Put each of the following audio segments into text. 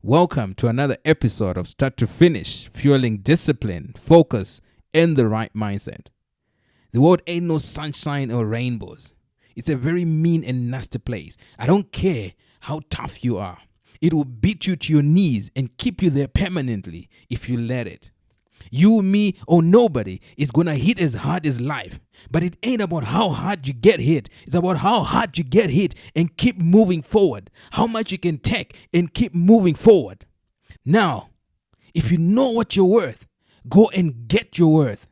Welcome to another episode of Start to Finish, fueling discipline, focus, and the right mindset. The world ain't no sunshine or rainbows. It's a very mean and nasty place. I don't care how tough you are. It will beat you to your knees and keep you there permanently if you let it. You, me, or nobody is gonna hit as hard as life. But it ain't about how hard you get hit. It's about how hard you get hit and keep moving forward. How much you can take and keep moving forward. Now, if you know what you're worth, go and get your worth.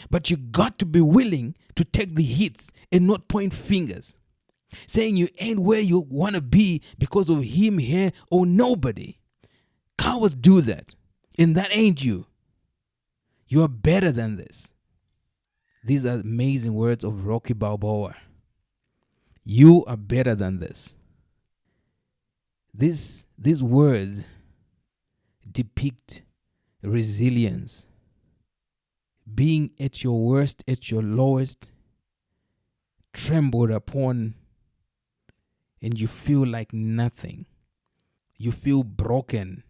But you got to be willing to take the hits and not point fingers. Saying you ain't where you wanna be because of him, here, or nobody. Cowards do that. And that ain't you. You are better than this. These are amazing words of Rocky Balboa. You are better than this. These words depict resilience. Being at your worst, at your lowest, trembled upon, and you feel like nothing. You feel broken.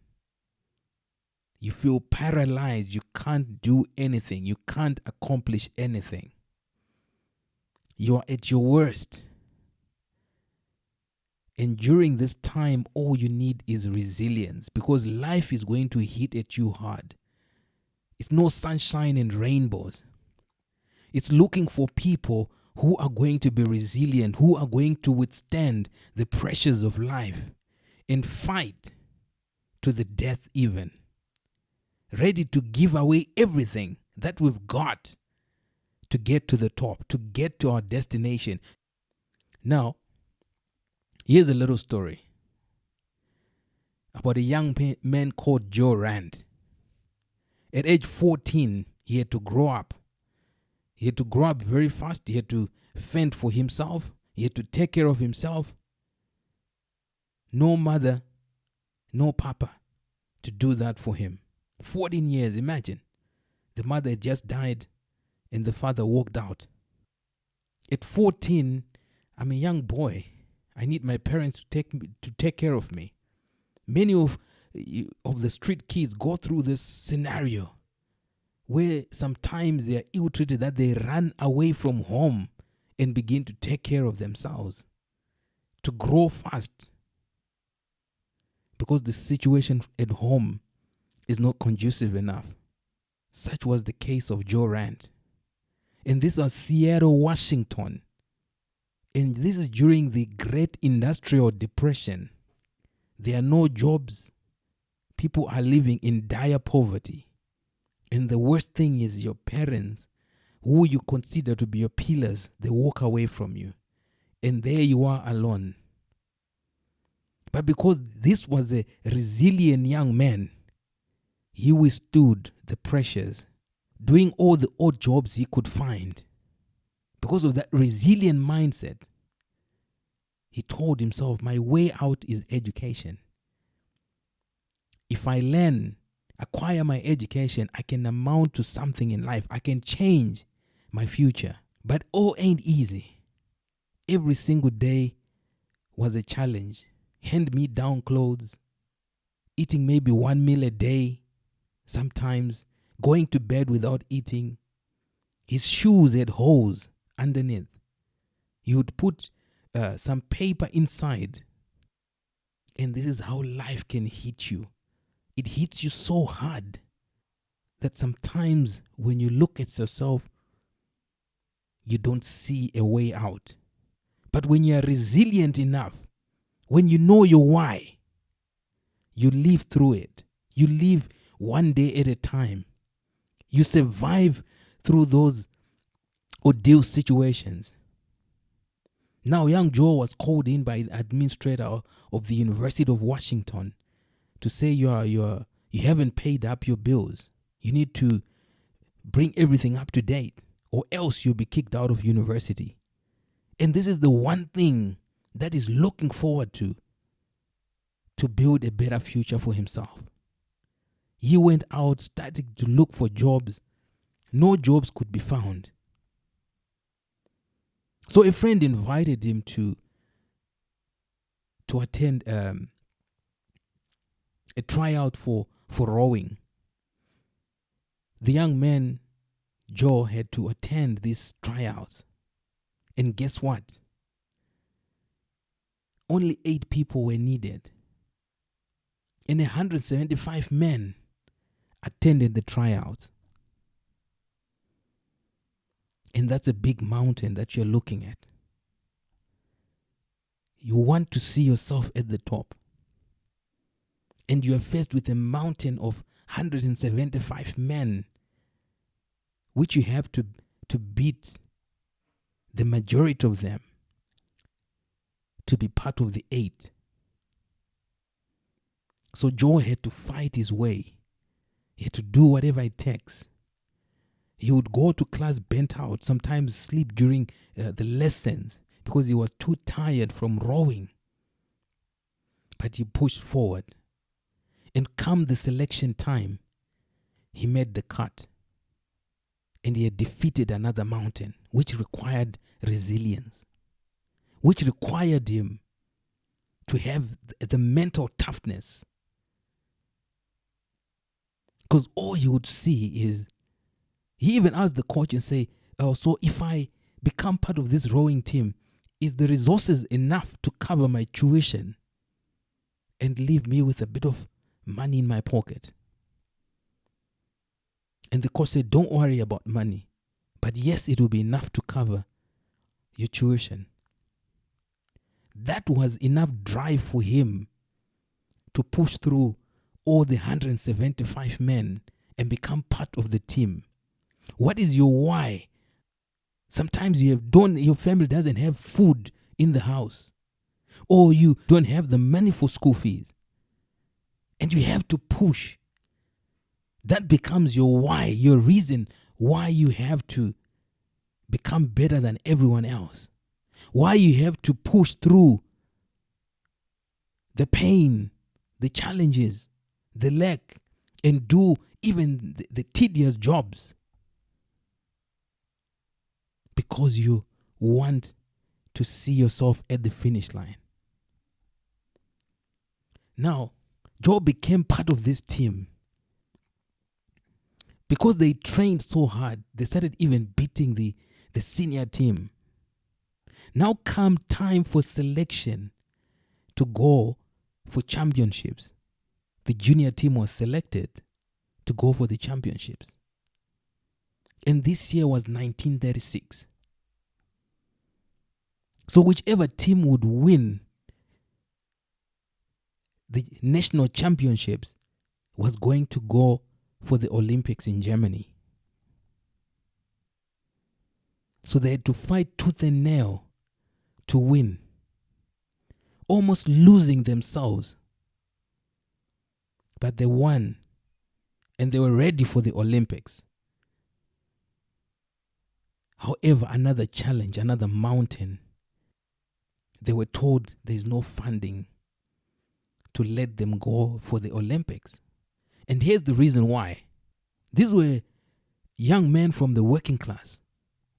You feel paralyzed. You can't do anything. You can't accomplish anything. You are at your worst. And during this time, all you need is resilience, because life is going to hit at you hard. It's no sunshine and rainbows. It's looking for people who are going to be resilient, who are going to withstand the pressures of life and fight to the death even. Ready to give away everything that we've got to get to the top, to get to our destination. Now, here's a little story about a young man called Joe Rand. At age 14, he had to grow up. He had to grow up very fast. He had to fend for himself. He had to take care of himself. No mother, no papa to do that for him. 14 years, imagine. The mother had just died and the father walked out. At 14, I'm a young boy. I need my parents to take care of me. Many of the street kids go through this scenario where sometimes they are ill-treated, that they run away from home and begin to take care of themselves, to grow fast, because the situation at home is not conducive enough. Such was the case of Joe Rand. And this was Seattle, Washington. And this is during the Great Industrial Depression. There are no jobs. People are living in dire poverty. And the worst thing is your parents, who you consider to be your pillars, they walk away from you. And there you are alone. But because this was a resilient young man, he withstood the pressures, doing all the odd jobs he could find. Because of that resilient mindset, he told himself, my way out is education. If I acquire my education, I can amount to something in life. I can change my future. But all ain't easy. Every single day was a challenge. Hand-me-down clothes, eating maybe 1 meal a day, sometimes going to bed without eating. His shoes had holes underneath. He would put some paper inside. And this is how life can hit you. It hits you so hard that sometimes when you look at yourself, you don't see a way out. But when you are resilient enough, when you know your why, you live through it. You live one day at a time. You survive through those ordeal situations. Now, young Joe was called in by the administrator of the University of Washington to say you haven't paid up your bills. You need to bring everything up to date, or else you'll be kicked out of university. And this is the one thing that is looking forward to build a better future for himself. He went out, starting to look for jobs. No jobs could be found. So a friend invited him to attend a tryout for rowing. The young man, Joe, had to attend these tryouts. And guess what? Only 8 people were needed. And 175 men attended the tryouts. And that's a big mountain that you're looking at. You want to see yourself at the top. And you are faced with a mountain of 175 men, which you have to beat the majority of them to be part of the 8. So Joe had to fight his way. He had to do whatever it takes. He would go to class bent out, sometimes sleep during the lessons because he was too tired from rowing. But he pushed forward. And come the selection time, he made the cut. And he had defeated another mountain, which required resilience, which required him to have the mental toughness. Because all he would see is, he even asked the coach and say, oh, so if I become part of this rowing team, is the resources enough to cover my tuition and leave me with a bit of money in my pocket? And the coach said, don't worry about money, but yes, it will be enough to cover your tuition. That was enough drive for him to push through all the 175 men and become part of the team. What is your why? Sometimes your family doesn't have food in the house, or you don't have the money for school fees, and you have to push. That becomes your why, your reason why you have to become better than everyone else, why you have to push through the pain, the challenges, the lack, and do even the tedious jobs. Because you want to see yourself at the finish line. Now, Joe became part of this team. Because they trained so hard, they started even beating the senior team. Now come time for selection to go for championships. The junior team was selected to go for the championships. And this year was 1936. So whichever team would win the national championships was going to go for the Olympics in Germany. So they had to fight tooth and nail to win, almost losing themselves. But they won, and they were ready for the Olympics. However, another challenge, another mountain. They were told there is no funding to let them go for the Olympics. And here's the reason why. These were young men from the working class.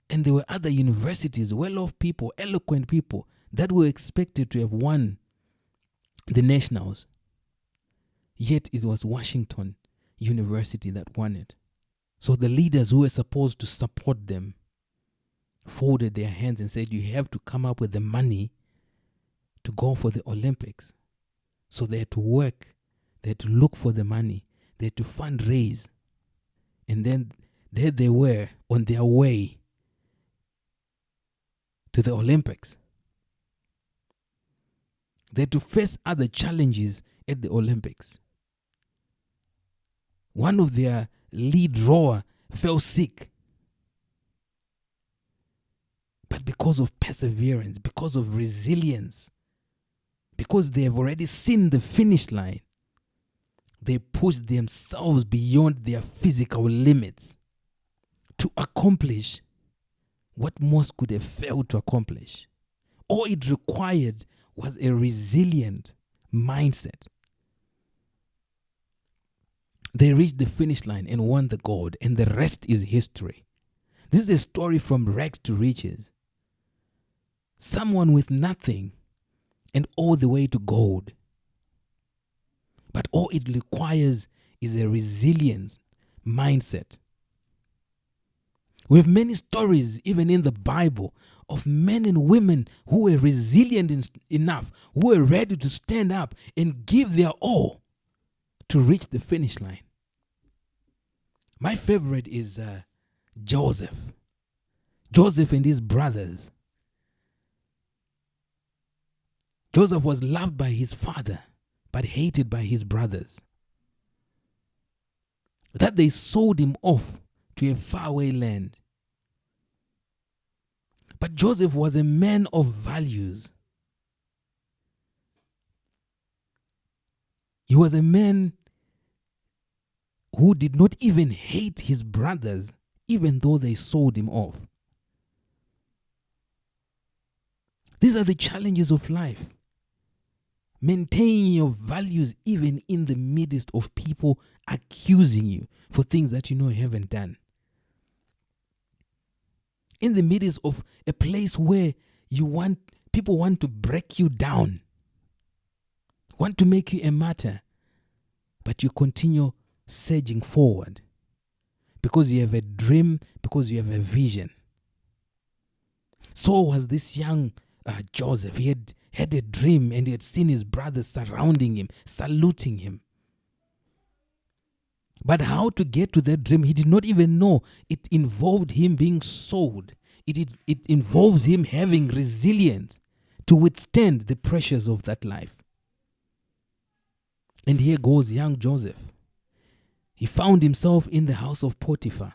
And there were other universities, well-off people, eloquent people that were expected to have won the nationals. Yet it was Washington University that won it. So the leaders who were supposed to support them folded their hands and said, you have to come up with the money to go for the Olympics. So they had to work, they had to look for the money, they had to fundraise. And then there they were on their way to the Olympics. They had to face other challenges at the Olympics. One of their lead rower fell sick. But because of perseverance, because of resilience, because they have already seen the finish line, they pushed themselves beyond their physical limits to accomplish what most could have failed to accomplish. All it required was a resilient mindset. They reached the finish line and won the gold, and the rest is history. This is a story from rags to riches. Someone with nothing and all the way to gold. But All it requires is a resilience mindset. We have many stories, even in the Bible, of men and women who were resilient enough, who were ready to stand up and give their all to reach the finish line. My favorite is Joseph. Joseph and his brothers. Joseph was loved by his father, but hated by his brothers. That they sold him off to a faraway land. But Joseph was a man of values. He was a man who did not even hate his brothers, even though they sold him off. These are the challenges of life. Maintain your values even in the midst of people accusing you for things that you know you haven't done. In the midst of a place where people want to break you down, want to make you a martyr, but you continue surging forward because you have a dream, because you have a vision. So was this young Joseph. He had a dream, and he had seen his brothers surrounding him, saluting him. But how to get to that dream, he did not even know. It involved him being sold. It involves him having resilience to withstand the pressures of that life. And here goes young Joseph. He found himself in the house of Potiphar.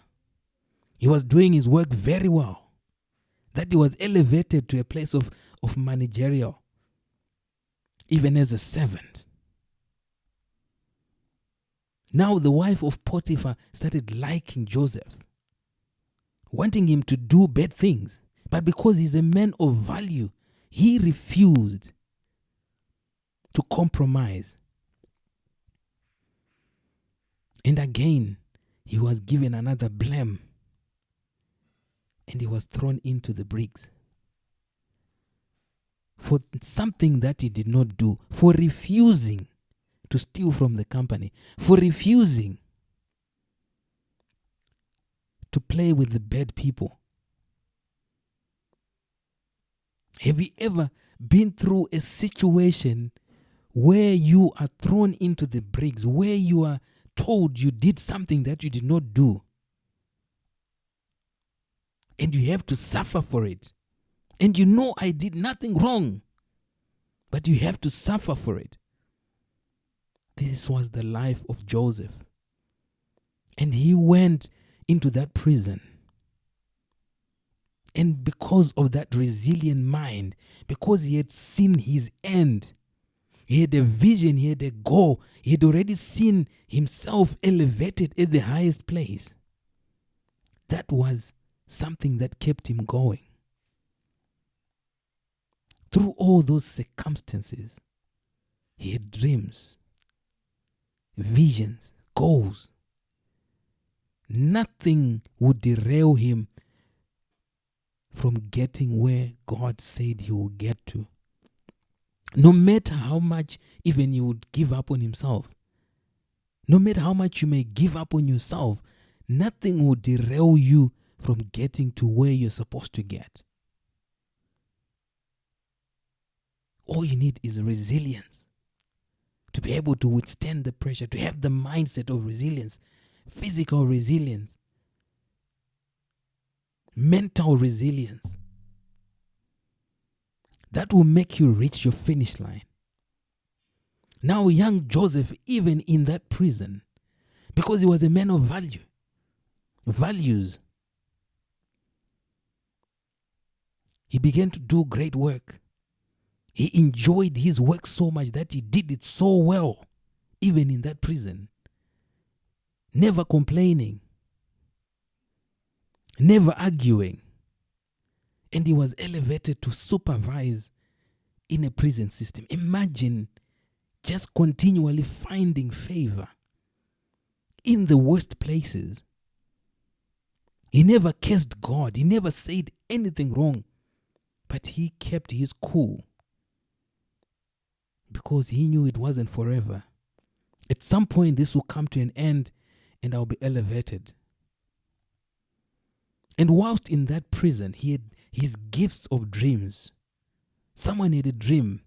He was doing his work very well. That he was elevated to a place of managerial, even as a servant. Now the wife of Potiphar started liking Joseph, wanting him to do bad things. But because he's a man of value, he refused to compromise. And again, he was given another blame, and he was thrown into the bricks for something that he did not do, for refusing to steal from the company, for refusing to play with the bad people. Have you ever been through a situation where you are thrown into the bricks, where you are told you did something that you did not do, and you have to suffer for it? And you know I did nothing wrong, but you have to suffer for it. This was the life of Joseph. And he went into that prison. And because of that resilient mind, because he had seen his end, he had a vision, he had a goal, he had already seen himself elevated at the highest place. That was something that kept him going. Through all those circumstances, he had dreams, visions, goals. Nothing would derail him from getting where God said he would get to. No matter how much even you would give up on himself, no matter how much you may give up on yourself, nothing would derail you from getting to where you're supposed to get. All you need is resilience to be able to withstand the pressure, to have the mindset of resilience, physical resilience, mental resilience. That will make you reach your finish line. Now, young Joseph, even in that prison, because he was a man of values, he began to do great work. He enjoyed his work so much that he did it so well, even in that prison. Never complaining, never arguing. And he was elevated to supervise in a prison system. Imagine just continually finding favor in the worst places. He never cursed God. He never said anything wrong. But he kept his cool because he knew it wasn't forever. At some point, this will come to an end and I'll be elevated. And whilst in that prison, he had his gifts of dreams. Someone had a dream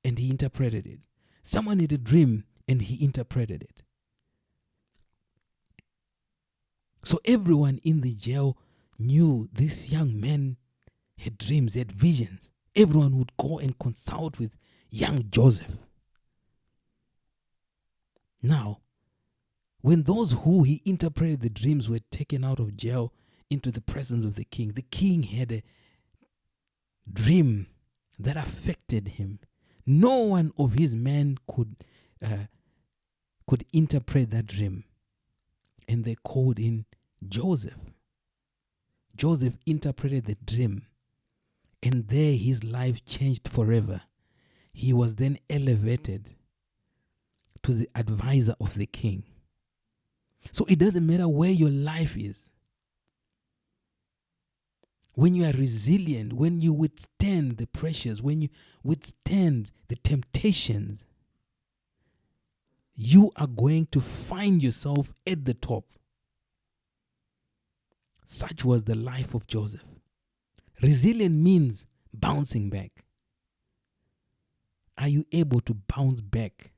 and he interpreted it. Someone had a dream and he interpreted it. So everyone in the jail knew this young man had dreams, had visions. Everyone would go and consult with young Joseph. Now, when those who he interpreted the dreams were taken out of jail into the presence of the king had a dream that affected him. No one of his men could interpret that dream. And they called in Joseph. Joseph interpreted the dream. And there his life changed forever. He was then elevated to the advisor of the king. So it doesn't matter where your life is. When you are resilient, when you withstand the pressures, when you withstand the temptations, you are going to find yourself at the top. Such was the life of Joseph. Resilient means bouncing back. Are you able to bounce back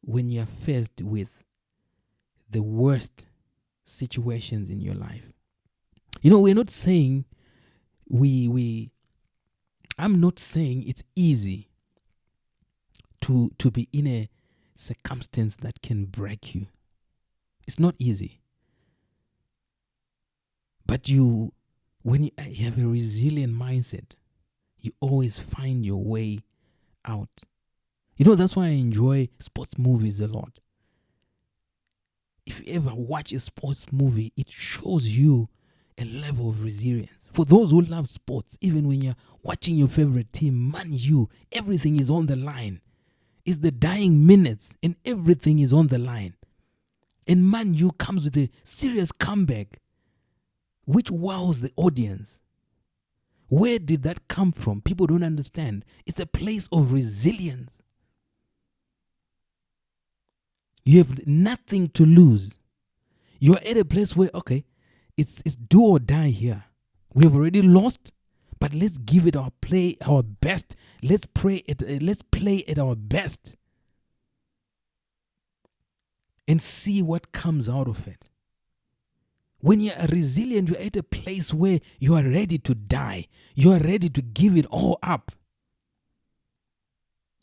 when you are faced with the worst situations in your life? You know, we're not saying I'm not saying it's easy to be in a circumstance that can break you. It's not easy. But when you have a resilient mindset, you always find your way out. You know, that's why I enjoy sports movies a lot. If you ever watch a sports movie, it shows you a level of resilience. For those who love sports, even when you're watching your favorite team, Man U, everything is on the line. It's the dying minutes and everything is on the line. And Man U comes with a serious comeback, which wows the audience. Where did that come from? People don't understand. It's a place of resilience. You have nothing to lose. You are at a place where, okay, it's do or die here. We have already lost, but let's give it our best. Let's play at our best and see what comes out of it. When you are resilient, you're at a place where you are ready to die. You are ready to give it all up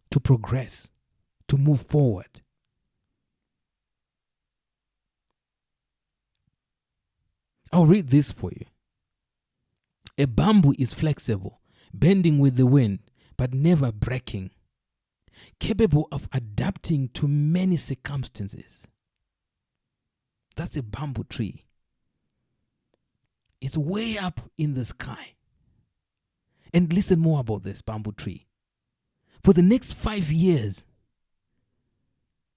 to progress, to move forward. I'll read this for you. A bamboo is flexible, bending with the wind, but never breaking, capable of adapting to many circumstances. That's a bamboo tree. It's way up in the sky. And listen more about this bamboo tree. For the next 5 years,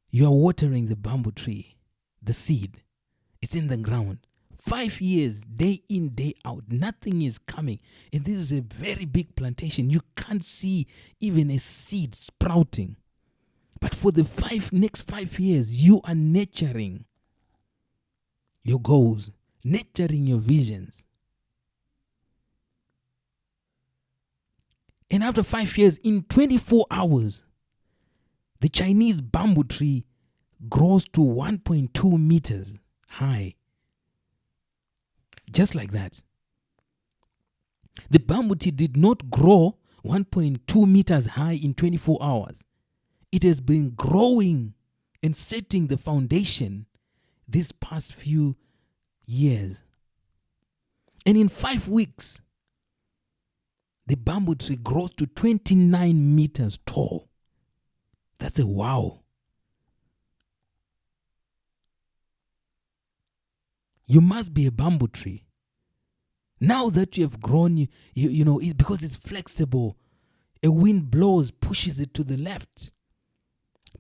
you are watering the bamboo tree, the seed. It's in the ground. 5 years, day in, day out, nothing is coming. And this is a very big plantation. You can't see even a seed sprouting. But for the next 5 years, you are nurturing your goals, nurturing your visions. And after 5 years, in 24 hours, the Chinese bamboo tree grows to 1.2 meters high. Just like that. The bamboo tree did not grow 1.2 meters high in 24 hours. It has been growing and setting the foundation these past few years. And in 5 weeks, the bamboo tree grows to 29 meters tall. That's a wow. You must be a bamboo tree. Now that you have grown, you know, because it's flexible, a wind blows, pushes it to the left,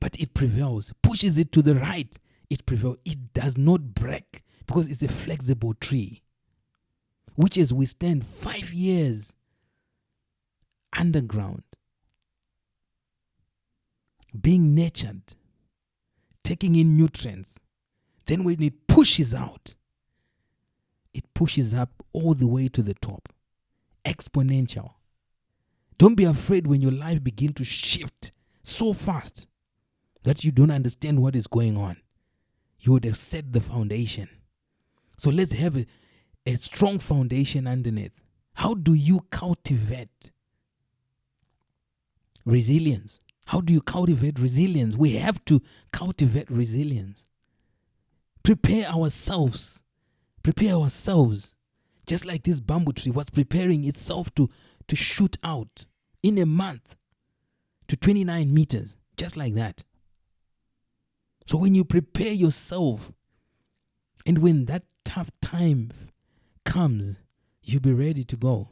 but it prevails. Pushes it to the right, it prevails. It does not break because it's a flexible tree, which has withstand 5 years underground, being nurtured, taking in nutrients. Then when it pushes out, it pushes up all the way to the top. Exponential. Don't be afraid when your life begins to shift so fast that you don't understand what is going on. You would have set the foundation. So let's have a strong foundation underneath. How do you cultivate resilience? How do you cultivate resilience? We have to cultivate resilience. Prepare ourselves. Just like this bamboo tree was preparing itself to shoot out in a month to 29 meters, just like that. So when you prepare yourself, and when that tough time comes, you'll be ready to go.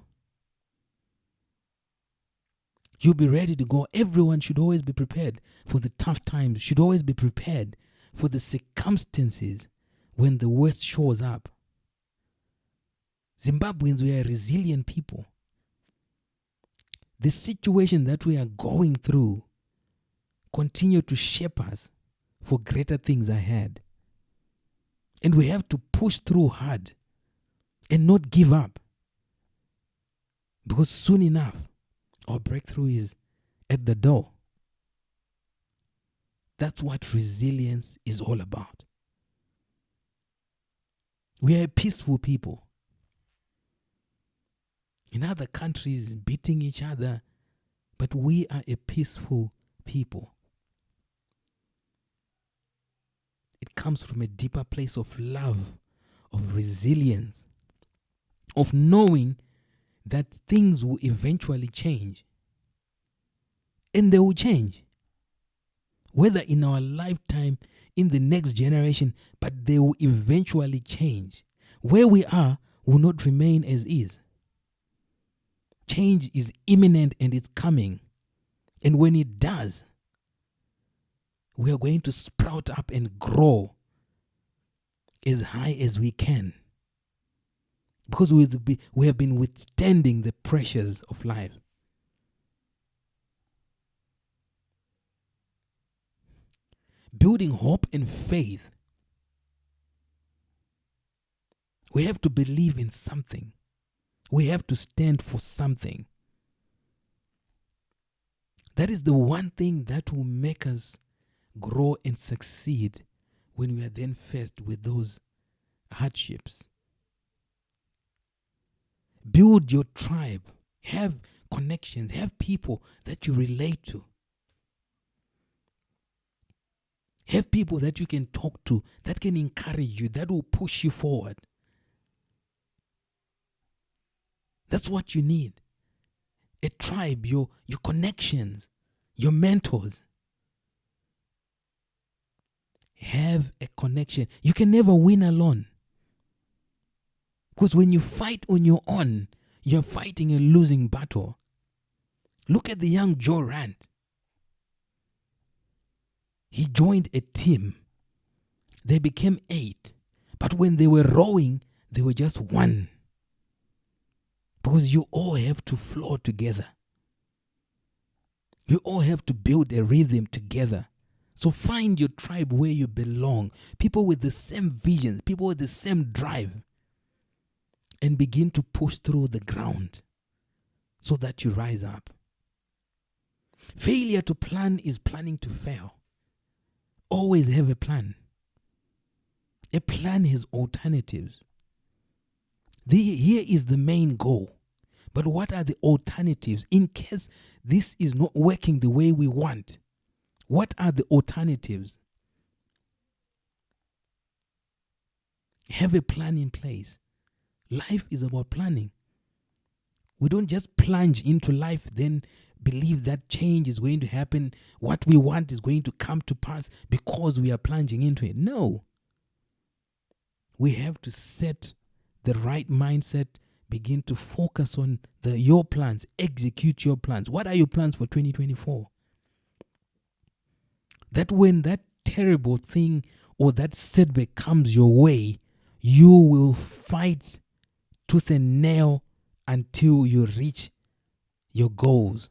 You'll be ready to go. Everyone should always be prepared for the tough times, should always be prepared for the circumstances when the worst shows up. Zimbabweans, we are resilient people. The situation that we are going through continue to shape us for greater things ahead. And we have to push through hard and not give up. Because soon enough, our breakthrough is at the door. That's what resilience is all about. We are a peaceful people. In other countries, beating each other, but we are a peaceful people. It comes from a deeper place of love, of resilience, of knowing that things will eventually change. And they will change. Whether in our lifetime, in the next generation, but they will eventually change. Where we are will not remain as is. Change is imminent and it's coming. And when it does, we are going to sprout up and grow as high as we can. Because we have been withstanding the pressures of life. Building hope and faith. We have to believe in something. We have to stand for something. That is the one thing that will make us grow and succeed when we are then faced with those hardships. Build your tribe. Have connections. Have people that you relate to. Have people that you can talk to, that can encourage you, that will push you forward. That's what you need. A tribe, your connections, your mentors. Have a connection. You can never win alone. Because when you fight on your own, you're fighting a losing battle. Look at the young Joe Rand. He joined a team. They became 8. But when they were rowing, they were just 1. Because you all have to flow together. You all have to build a rhythm together. So find your tribe where you belong. People with the same visions, people with the same drive. And begin to push through the ground so that you rise up. Failure to plan is planning to fail. Always have a plan. A plan has alternatives. Here is the main goal. But what are the alternatives in case this is not working the way we want? What are the alternatives? Have a plan in place. Life is about planning. We don't just plunge into life, then believe that change is going to happen. What we want is going to come to pass because we are plunging into it. No. We have to set the right mindset, begin to focus on your plans, execute your plans. What are your plans for 2024? That when that terrible thing or that setback comes your way, you will fight tooth and nail until you reach your goals.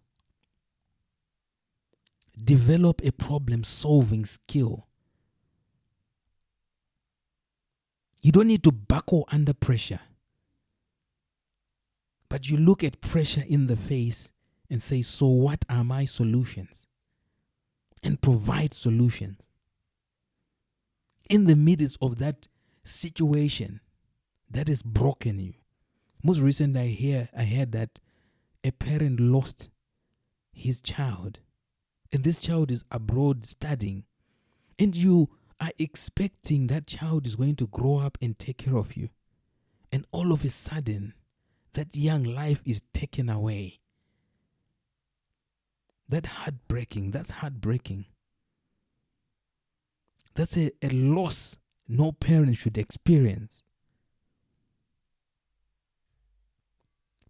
Develop a problem-solving skill. You don't need to buckle under pressure. But you look at pressure in the face and say, so what are my solutions? And provide solutions. In the midst of that situation that has broken you. Most recently, I heard that a parent lost his child. And this child is abroad studying. And you are expecting that child is going to grow up and take care of you. And all of a sudden, that young life is taken away. That's heartbreaking. That's a loss no parent should experience.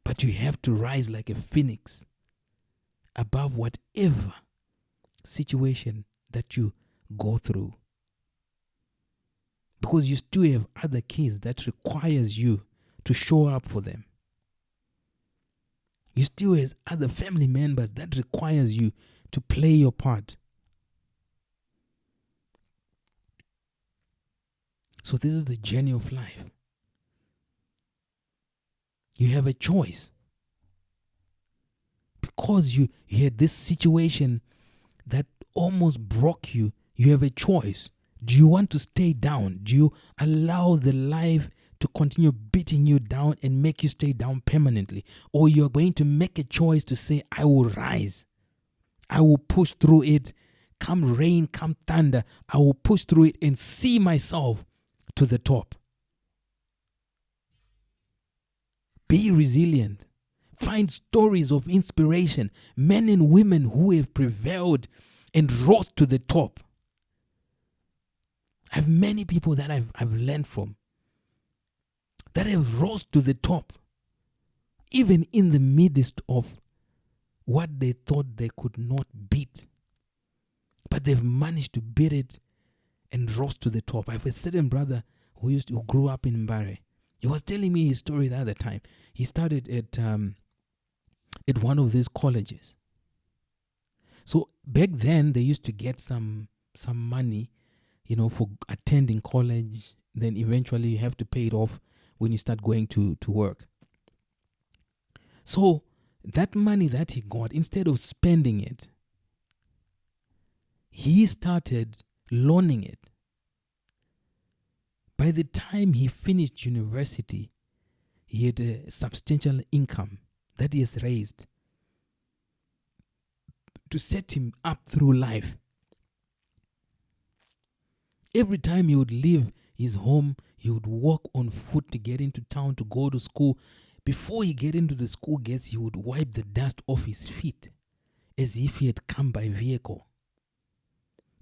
But you have to rise like a phoenix above whatever situation that you go through. Because you still have other kids that requires you to show up for them. You still have other family members that requires you to play your part. So this is the journey of life. You have a choice. Because you had this situation that almost broke you, you have a choice. Do you want to stay down? Do you allow the life to continue beating you down and make you stay down permanently? Or you're going to make a choice to say, I will rise. I will push through it. Come rain, come thunder. I will push through it and see myself to the top. Be resilient. Find stories of inspiration. Men and women who have prevailed and rose to the top. I have many people that I've learned from that have rose to the top, even in the midst of what they thought they could not beat. But they've managed to beat it and rose to the top. I have a certain brother who grew up in Mbare. He was telling me his story the other time. He started at one of these colleges. So back then they used to get some money, for attending college. Then eventually you have to pay it off when you start going to work. So that money that he got, instead of spending it, he started loaning it. By the time he finished university, he had a substantial income that he has raised to set him up through life. Every time he would leave his home, he would walk on foot to get into town to go to school. Before he get into the school gates, he would wipe the dust off his feet as if he had come by vehicle.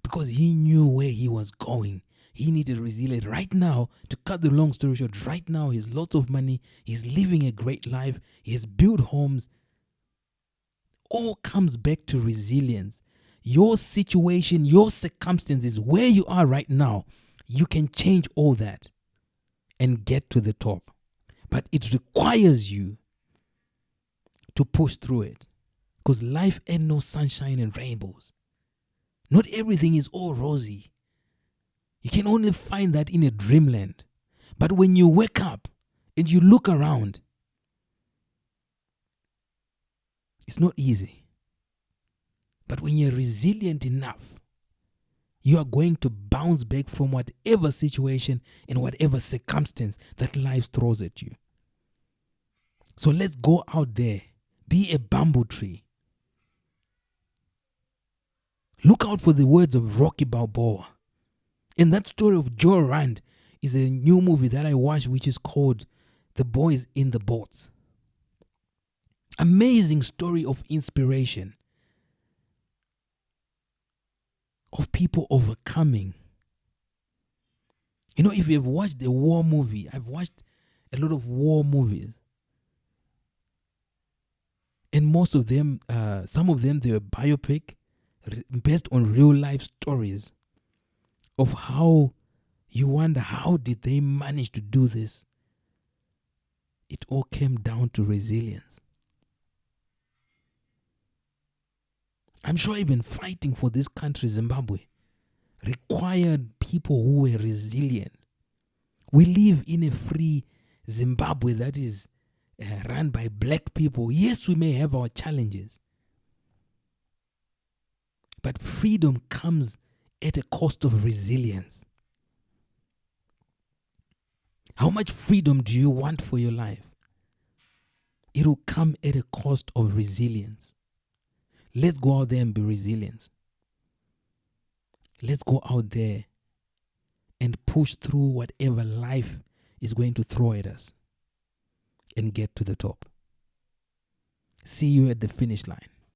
Because he knew where he was going. He needed resilience. Right now, to cut the long story short, right now he has lots of money. He's living a great life. He has built homes. All comes back to resilience. Your situation, your circumstances, where you are right now, you can change all that and get to the top. But it requires you to push through it. Because life ain't no sunshine and rainbows. Not everything is all rosy. You can only find that in a dreamland. But when you wake up and you look around, it's not easy. But when you're resilient enough, you are going to bounce back from whatever situation and whatever circumstance that life throws at you. So let's go out there. Be a bamboo tree. Look out for the words of Rocky Balboa. And that story of Joe Rand is a new movie that I watched, which is called The Boys in the Boats. Amazing story of inspiration. Of people overcoming. If you have watched a war movie, I've watched a lot of war movies. And most of them, some of them, they were biopic based on real life stories of how you wonder, how did they manage to do this? It all came down to resilience. I'm sure even fighting for this country, Zimbabwe, required people who were resilient. We live in a free Zimbabwe that is run by black people. Yes, we may have our challenges, but freedom comes at a cost of resilience. How much freedom do you want for your life? It will come at a cost of resilience. Let's go out there and be resilient. Let's go out there and push through whatever life is going to throw at us and get to the top. See you at the finish line.